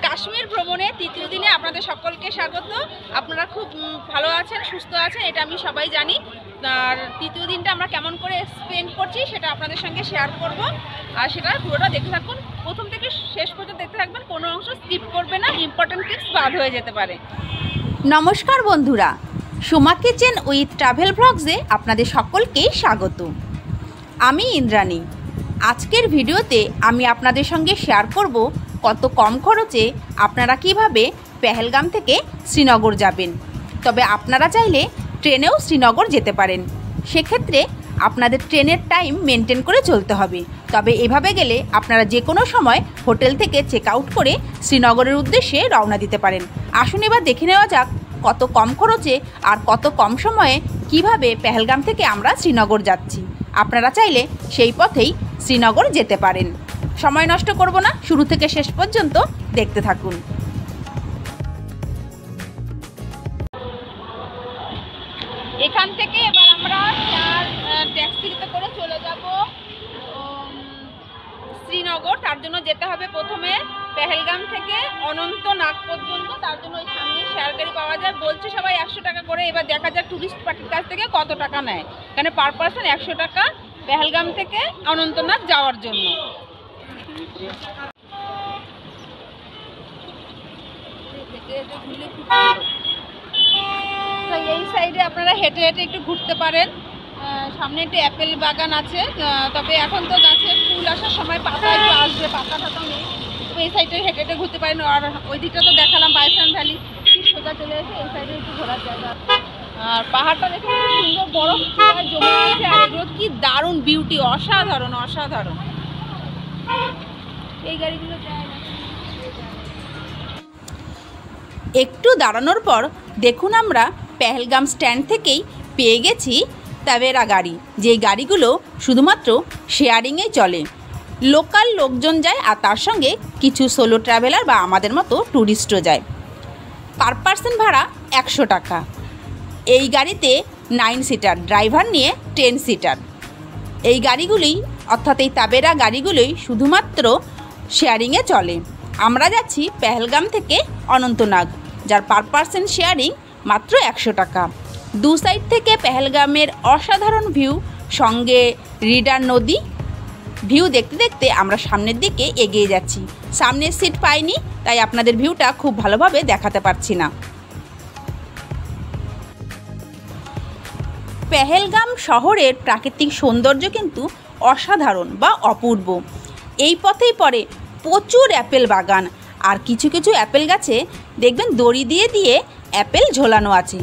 কাশ্মীর ভ্রমণে তৃতীয় দিনে আপনাদের সকলকে স্বাগত। আপনারা খুব ভালো আছেন, সুস্থ আছেন, এটা আমি সবাই জানি। আর তৃতীয় দিনটা আমরা কেমন করে স্পেন্ড করছি সেটা আপনাদের সঙ্গে শেয়ার করব, আর সেটা পুরোটা দেখতে থাকুন, প্রথম থেকে শেষ পর্যন্ত দেখতে থাকবেন, কোনো অংশ স্কিপ করবে না, ইম্পর্টেন্ট টিপস বাদ হয়ে যেতে পারে। নমস্কার বন্ধুরা, সোমা কিচেন উইথ ট্রাভেল ব্লগসে আপনাদের সকলকেই স্বাগত। আমি ইন্দ্রাণী। আজকের ভিডিওতে আমি আপনাদের সঙ্গে শেয়ার করব কত কম খরচে আপনারা কিভাবে পেহেলগাম থেকে শ্রীনগর যাবেন। তবে আপনারা চাইলে ট্রেনেও শ্রীনগর যেতে পারেন, সেক্ষেত্রে আপনাদের ট্রেনের টাইম মেনটেন করে চলতে হবে। তবে এভাবে গেলে আপনারা যে কোনো সময় হোটেল থেকে চেক আউট করে শ্রীনগরের উদ্দেশ্যে রওনা দিতে পারেন। আসুন এবার দেখে নেওয়া যাক কত কম খরচে আর কত কম সময়ে কিভাবে পেহেলগাম থেকে আমরা শ্রীনগর যাচ্ছি। আপনারা চাইলে সেই পথেই শ্রীনগর যেতে পারেন। সময় নষ্ট করব না, শুরু থেকে শেষ পর্যন্ত দেখতে থাকুন। এখান থেকে এবার আমরা ট্যাক্সিতে করে চলে যাব শ্রীনগর। তার জন্য যেতে হবে প্রথমে পেহেলগাম থেকে অনন্তনাগ পর্যন্ত। তার জন্য ওই সামনে শেয়ার গাড়ি পাওয়া যায়, বলছে সবাই 100 টাকা করে। এবার দেখা যাক ট্যুরিস্ট পার্টির কাছ থেকে কত টাকা নেয়। এখানে পার পারসন 100 টাকা পেহেলগাম থেকে অনন্তনাগ যাওয়ার জন্য। এই সাইডে আপনারা হেঁটে হেঁটে একটু ঘুরতে পারেন। সামনে একটু অ্যাপেল বাগান আছে, তবে এখন তো গাছে ফুল আসার সময় পাতা একটু আসবে, পাতা টাতা নেই। তো এই সাইডে হেঁটে হেঁটে ঘুরতে পারেন। আর ওই দিকটা তো দেখালাম বাইসান ভ্যালি, সোজা চলে এসে এই সাইডে একটু ঘোরার জায়গা। আর পাহাড়টা দেখে সুন্দর বরফ জমে আছে, আর এগুলো কি দারুণ বিউটি, অসাধারণ অসাধারণ। এই গাড়িগুলো যায় না। একটু দাঁড়ানোর পর দেখুন আমরা পেহেলগাম স্ট্যান্ড থেকেই পেয়ে গেছি তাবেরা গাড়ি। যেই গাড়িগুলো শুধুমাত্র শেয়ারিংয়ে চলে, লোকাল লোকজন যায় আর তার সঙ্গে কিছু সোলো ট্রাভেলার বা আমাদের মতো ট্যুরিস্টও যায়। পার পার্সন ভাড়া 100 টাকা। এই গাড়িতে 9 সিটার, ড্রাইভার নিয়ে 10 সিটার। এই গাড়িগুলি অর্থাৎ এই তাবেরা গাড়িগুলোই শুধুমাত্র শেয়ারিংয়ে চলে। আমরা যাচ্ছি পেহেলগাম থেকে অনন্তনাগ, যার পার পার্সন শেয়ারিং মাত্র 100 টাকা। দু সাইড থেকে পেহেলগামের অসাধারণ ভিউ, সঙ্গে রিডার নদী। ভিউ দেখতে দেখতে আমরা সামনের দিকে এগিয়ে যাচ্ছি। সামনের সিট পাইনি, তাই আপনাদের ভিউটা খুব ভালোভাবে দেখাতে পারছি না। পেহেলগাম শহরের প্রাকৃতিক সৌন্দর্য কিন্তু অসাধারণ বা অপূর্ব। এই পথেই পড়ে প্রচুর অ্যাপেল বাগান, আর কিছু কিছু অ্যাপেল গাছে দেখবেন দড়ি দিয়ে দিয়ে অ্যাপেল ঝোলানো আছে।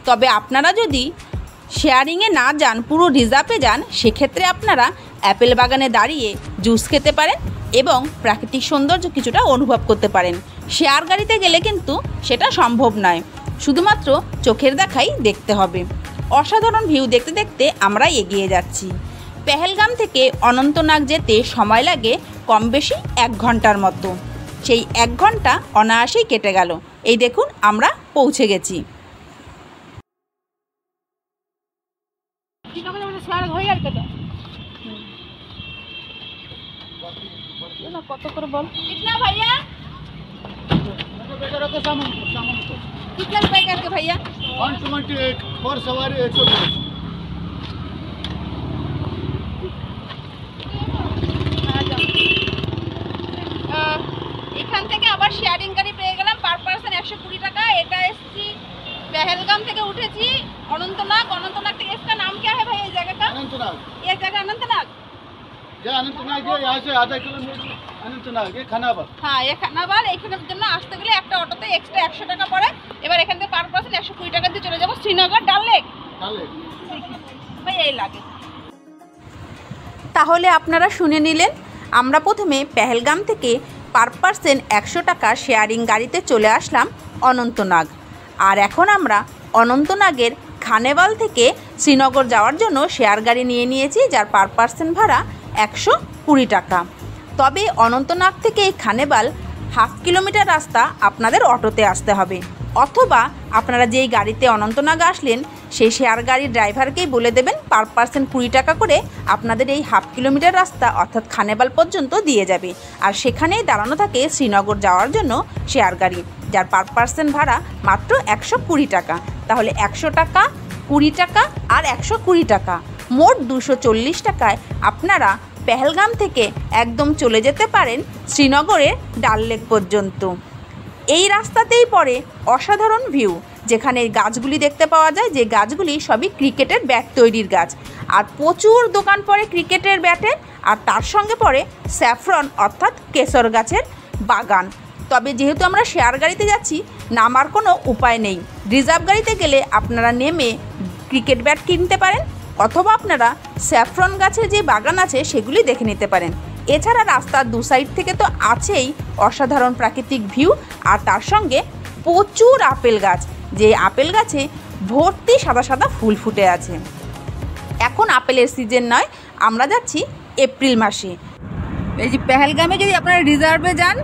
তবে আপনারা যদি শেয়ারিংয়ে না যান, পুরো রিজার্ভে যান, সেক্ষেত্রে আপনারা অ্যাপেল বাগানে দাঁড়িয়ে জুস খেতে পারেন এবং প্রাকৃতিক সৌন্দর্য কিছুটা অনুভব করতে পারেন। শেয়ার গাড়িতে গেলে কিন্তু সেটা সম্ভব নয়, শুধুমাত্র চোখের দেখাই দেখতে হবে। অসাধারণ ভিউ দেখতে দেখতে আমরা এগিয়ে যাচ্ছি। পেহেলগাম থেকে অনন্তনাগ যেতে সময় লাগে কম বেশি 1 ঘন্টার মতো। সেই 1 ঘন্টা অনায়াসেই কেটে গেল। এই দেখুন আমরা পৌঁছে গেছি। কত করে বল ভাইয়া? कितना रुपए करके भैया? 128 पर सवारी 120। এখান থেকে আবার শেয়ারিং গাড়ি পেয়ে গেলাম, পার পার্সন 120 টাকা। এটা এসছি পেহেলगाम থেকে উঠেছি অনন্তনাগ। অনন্তনাগ থেকে इसका नाम क्या है भाई? ये जगह का अनंतनाग। ये जगह अनंतनाग, ये अनंतनाग है, यहाँ से आधा किलोमीटर अनंतनाग, ये खानाबाद। হ্যাঁ, ये খানাবাদ। এখানের জন্য আসতে গেলে একটা অটোতে এক্সট্রা 100 টাকা পড়ে। এবার এখান থেকে পার পার্সন 120 টাকা দিয়ে চলে যাবো শ্রীনগর ডাল লেক। ভাই এই লাগে। তাহলে আপনারা শুনে নিলেন, আমরা প্রথমে পেহেলগাম থেকে পার পার্সন 100 টাকা শেয়ারিং গাড়িতে চলে আসলাম অনন্তনাগ। আর এখন আমরা অনন্তনাগের খানেবাল থেকে শ্রীনগর যাওয়ার জন্য শেয়ার গাড়ি নিয়ে নিয়েছি, যার পার পার্সন ভাড়া 120 টাকা। তবে অনন্তনাগ থেকে এই খানেবাল 1/2 কিলোমিটার রাস্তা আপনাদের অটোতে আসতে হবে। অথবা আপনারা যেই গাড়িতে অনন্তনাগ আসলেন সেই শেয়ার গাড়ির ড্রাইভারকেই বলে দেবেন পার পার্সন 20 টাকা করে আপনাদের এই হাফ কিলোমিটার রাস্তা অর্থাৎ খানেবাল পর্যন্ত দিয়ে যাবে। আর সেখানেই দাঁড়ানো থাকে শ্রীনগর যাওয়ার জন্য শেয়ার গাড়ি, যার পার পার্সন ভাড়া মাত্র 120 টাকা। তাহলে 100 টাকা, 20 টাকা আর 120 টাকা, মোট 240 টাকায় আপনারা পেহেলগাম থেকে একদম চলে যেতে পারেন শ্রীনগরের ডাল লেক পর্যন্ত। এই রাস্তাতেই পড়ে অসাধারণ ভিউ, যেখানে গাছগুলি দেখতে পাওয়া যায়, যে গাছগুলি সবই ক্রিকেটের ব্যাট তৈরির গাছ। আর প্রচুর দোকান পড়ে ক্রিকেটের ব্যাটের, আর তার সঙ্গে পড়ে স্যাফরন অর্থাৎ কেশর গাছের বাগান। তবে যেহেতু আমরা শেয়ার গাড়িতে যাচ্ছি, নামার কোনো উপায় নেই। রিজার্ভ গাড়িতে গেলে আপনারা নেমে ক্রিকেট ব্যাট কিনতে পারেন, অথবা আপনারা স্যাফরন গাছের যে বাগান আছে সেগুলি দেখে নিতে পারেন। এছাড়া রাস্তার দু সাইড থেকে তো আছেই অসাধারণ প্রাকৃতিক ভিউ, আর তার সঙ্গে প্রচুর আপেল গাছ, যে আপেল গাছে ভর্তি সাদা সাদা ফুল ফুটে আছে। এখন আপেলের সিজন নয়, আমরা যাচ্ছি এপ্রিল মাসে। এই যে পেহেলগামে যদি আপনারা রিজার্ভে যান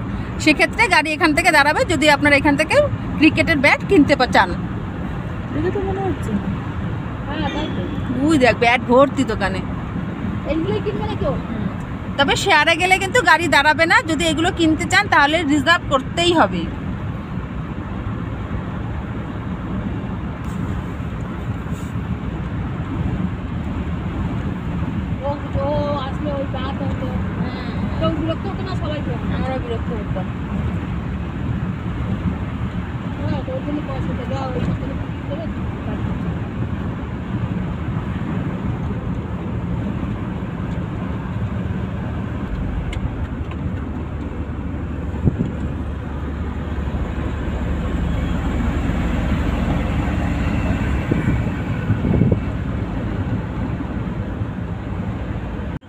সেক্ষেত্রে গাড়ি এখান থেকে দাঁড়াবে, যদি আপনারা এখান থেকে ক্রিকেটের ব্যাট কিনতে চান। তো মনে হচ্ছে দেখ ব্যাট ভর্তি দোকানে, এইগুলোই কিনবে না কেউ। তবে শেয়ারে গেলে কিন্তু গাড়ি দাঁড়াবে না, যদি এগুলো কিনতে চান তাহলে রিজার্ভ করতেই হবে। আমরা বিরক্ত হতাম।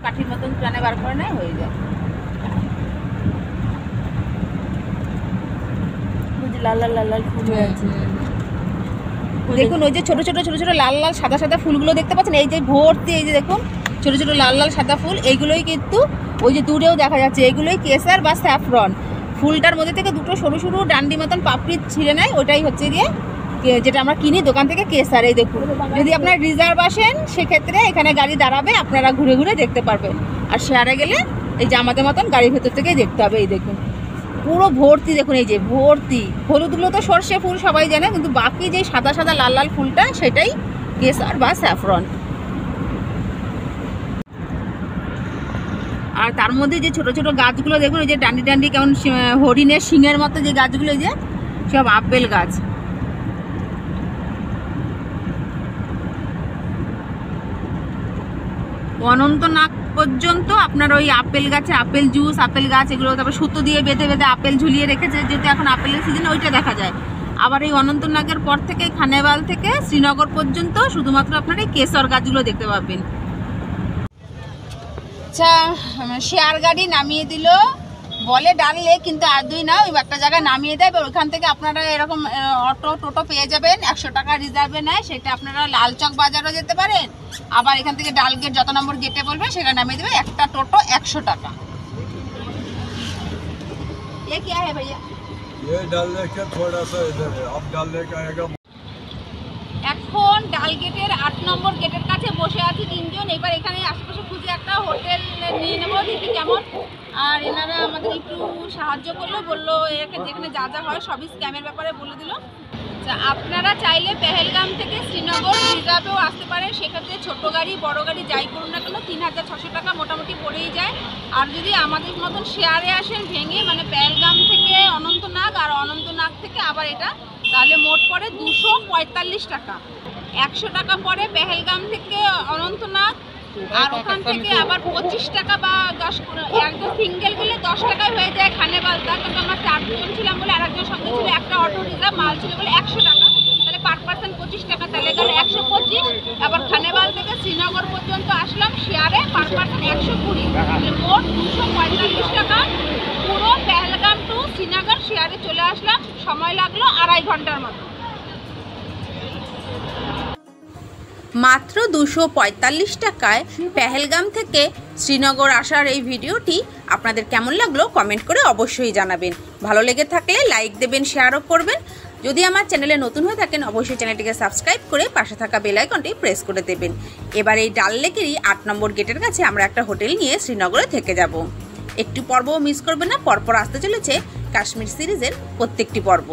কাঠির মতন প্রাণে বার করে নেয়, হয়ে যায়। লাল লাল লাল লাল ফুল হয়ে আছে, দেখুন ওই যে ছোট ছোট ছোট ছোট লাল লাল সাদা সাদা ফুলগুলো দেখতে পাচ্ছেন, এই যে ভর্তি, এই যে দেখুন ছোট ছোট লাল লাল সাদা ফুল, এইগুলোই কিন্তু ওই যে দূরেও দেখা যাচ্ছে, এগুলোই কেসার বা স্যাফরন। ফুলটার মধ্যে থেকে দুটো সরু সরু ডান্ডি মতন পাপড়ি ছিঁড়ে নেয়, ওটাই হচ্ছে গিয়ে যেটা আমরা কিনি দোকান থেকে কেসার। এই দেখুন, যদি আপনার রিজার্ভ আসেন সেক্ষেত্রে এখানে গাড়ি দাঁড়াবে, আপনারা ঘুরে ঘুরে দেখতে পারবেন। আর শেয়ারে গেলে এই যে আমাদের মতন গাড়ির ভেতর থেকেই দেখতে হবে। এই দেখুন পুরো ভর্তি, দেখুন এই যে ভর্তি। হলুদগুলো তো সর্ষে ফুল সবাই জানে, কিন্তু বাকি যে সাদা সাদা লাল লাল ফুলটা সেটাই কেসার বা স্যাফরন। আর তার মধ্যে যে ছোট ছোট গাছগুলো দেখুন, ওই যে ডান্ডি ডান্ডি কেমন হরিণের শিঙের মতো যে গাছগুলো, যে সব আপেল গাছ। অনন্তনাগ পর্যন্ত আপনার ওই আপেল গাছে আপেল জুস, আপেল গাছ এগুলো, তারপর সুতো দিয়ে বেঁধে বেঁধে আপেল ঝুলিয়ে রেখেছে, যেহেতু এখন আপেলের সিজনে ওইটা দেখা যায়। আবার এই অনন্তনাগের পর থেকে খানেবাল থেকে শ্রীনগর পর্যন্ত শুধুমাত্র আপনার এই কেশর গাছগুলো দেখতে পাবেন। আচ্ছা, শেয়ার গাড়ি নামিয়ে দিল বলে ডাল লেক, কিন্তু আদৌ না, ওই একটা জায়গায় নামিয়ে দেয়। ওইখান থেকে আপনারা এরকম অটো টোটো পেয়ে যাবেন, 100 টাকা রিজার্ভে নেয়, সেটা আপনারা লালচক বাজারও যেতে পারেন। আবার এখান থেকে ডাল গেট যত নম্বর গেটে বলবে সেটা নামিয়ে দেবে, একটা টোটো 100 টাকা। ये क्या है भैया? ये डल लेक के थोड़ा सा इधर है, अब डल लेक आएगा। এখন ডাল গেটের 8 নম্বর গেটের কাছে বসে আছি তিনজন। এবার এখানে আশেপাশে খুঁজে একটা হোটেল নিয়ে নেবো, দেখি কেমন। আর এনারা আমাদের একটু সাহায্য করলো, বললো যেখানে যা যা হয় সবই স্ক্যামের ব্যাপারে বলে দিল। আচ্ছা, আপনারা চাইলে পেহেলগাম থেকে শ্রীনগর রিজার্ভেও আসতে পারেন। সেক্ষেত্রে ছোট গাড়ি বড় গাড়ি যাই করুন না কেন 3600 টাকা মোটামুটি পড়েই যায়। আর যদি আমাদের মতন শেয়ারে আসেন ভেঙে, মানে পেহেলগাম থেকে অনন্তনাগ আর অনন্তনাগ থেকে আবার এটা, তাহলে মোট পড়ে 245 টাকা। 100 টাকা পড়ে পেহেলগাম থেকে অনন্তনাগ, আর ওখান থেকে আবার 25 টাকা বা 10, একদম সিঙ্গেল গেলে 10 টাকায় হয়ে যায় খানেবালটা। কিন্তু আমরা 4 জন ছিলাম বলে আরেকজন সঙ্গে ছিল, একটা অটো রিজার্ভ মাল ছিল বলে 100 টাকা, তাহলে পার পার্সন 25 টাকা, তাহলে গেল 125। আবার খানেবাল থেকে শ্রীনগর পর্যন্ত আসলাম শেয়ারে, পার পার্সন 120, তাহলে মোট 245 টাকা। পুরো পেহেলগাম টু শ্রীনগর শেয়ারে চলে আসলাম, সময় লাগলো 2.5 ঘন্টার মতো। মাত্র 245 টাকায় পেহেলগাম থেকে শ্রীনগর আসার এই ভিডিওটি আপনাদের কেমন লাগলো কমেন্ট করে অবশ্যই জানাবেন। ভালো লেগে থাকলে লাইক দেবেন, শেয়ারও করবেন। যদি আমার চ্যানেলে নতুন হয়ে থাকেন অবশ্যই চ্যানেলটিকে সাবস্ক্রাইব করে পাশে থাকা বেল আইকনটি প্রেস করে দেবেন। এবার এই ডাল লেকেরই 8 নম্বর গেটের কাছে আমরা একটা হোটেল নিয়ে শ্রীনগরে থেকে যাব। একটু পর্বও মিস করবেন না, পরপর আসতে চলেছে কাশ্মীর সিরিজের প্রত্যেকটি পর্ব।